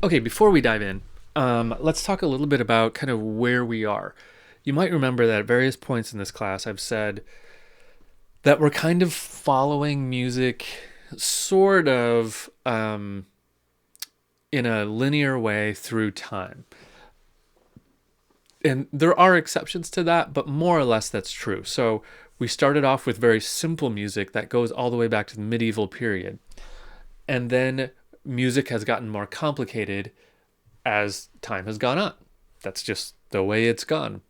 Okay, before we dive in, let's talk a little bit about kind of where we are. You might remember that at various points in this class, I've said that we're kind of following music sort of in a linear way through time. And there are exceptions to that, but more or less that's true. So we started off with very simple music that goes all the way back to the medieval period. And then music has gotten more complicated as time has gone on. That's just the way it's gone.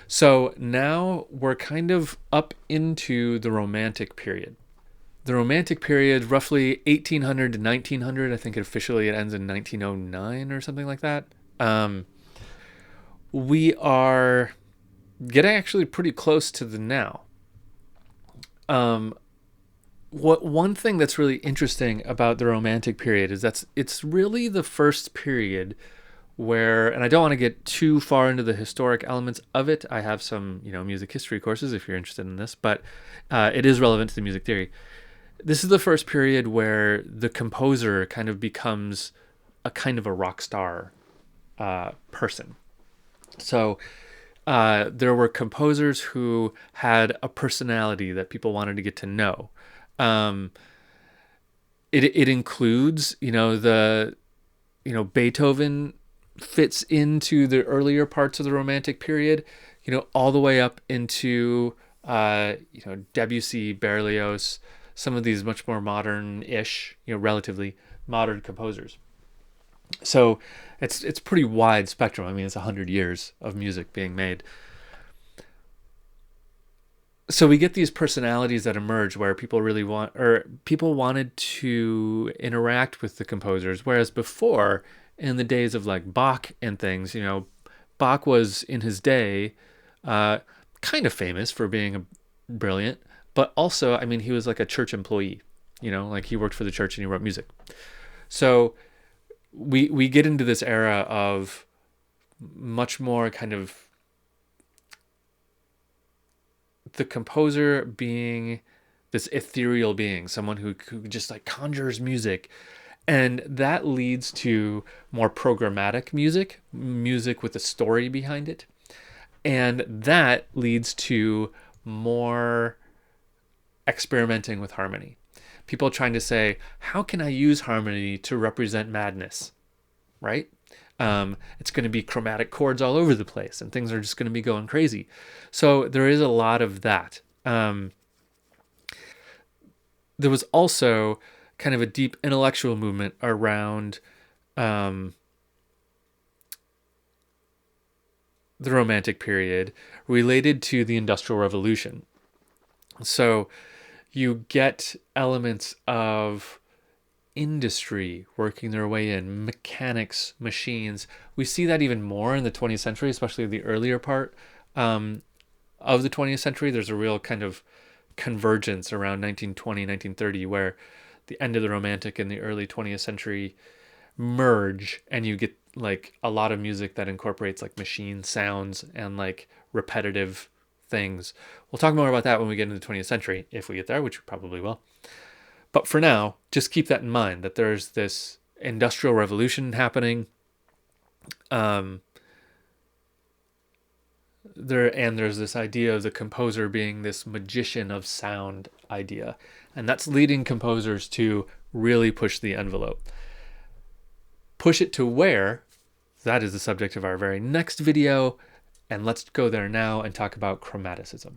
So now we're kind of up into the Romantic period. The Romantic period, roughly 1800 to 1900. I think officially it ends in 1909 or something like that. We are getting actually pretty close to the now. One thing that's really interesting about the Romantic period is it's really the first period where, and I don't want to get too far into the historic elements of it. I have some, music history courses if you're interested in this, but it is relevant to the music theory. This is the first period where the composer kind of becomes a kind of a rock star person. So there were composers who had a personality that people wanted to get to know. It includes, Beethoven fits into the earlier parts of the Romantic period, all the way up into, Debussy, Berlioz, some of these much more modern-ish, relatively modern composers. So it's pretty wide spectrum. I mean, it's 100 years of music being made. So we get these personalities that emerge where people wanted to interact with the composers, whereas before, in the days of like Bach and things, Bach was in his day kind of famous for being brilliant, but also, I mean, he was like a church employee, like he worked for the church and he wrote music. So we get into this era of much more kind of the composer being this ethereal being, someone who just like conjures music. And that leads to more programmatic music with a story behind it. And that leads to more experimenting with harmony. People trying to say, how can I use harmony to represent madness, right? It's going to be chromatic chords all over the place and things are just going to be going crazy. So there is a lot of that. There was also kind of a deep intellectual movement around the Romantic period related to the Industrial Revolution. So you get elements of industry working their way in, mechanics, machines. We see that even more in the 20th century, especially the earlier part of the 20th century. There's a real kind of convergence around 1920, 1930, where the end of the Romantic and the early 20th century merge, and you get like a lot of music that incorporates like machine sounds and like repetitive things. We'll talk more about that when we get into the 20th century, if we get there, which we probably will. But for now, just keep that in mind, that there's this industrial revolution happening. There's this idea of the composer being this magician of sound idea. And that's leading composers to really push the envelope. Push it to where? That is the subject of our very next video. And let's go there now and talk about chromaticism.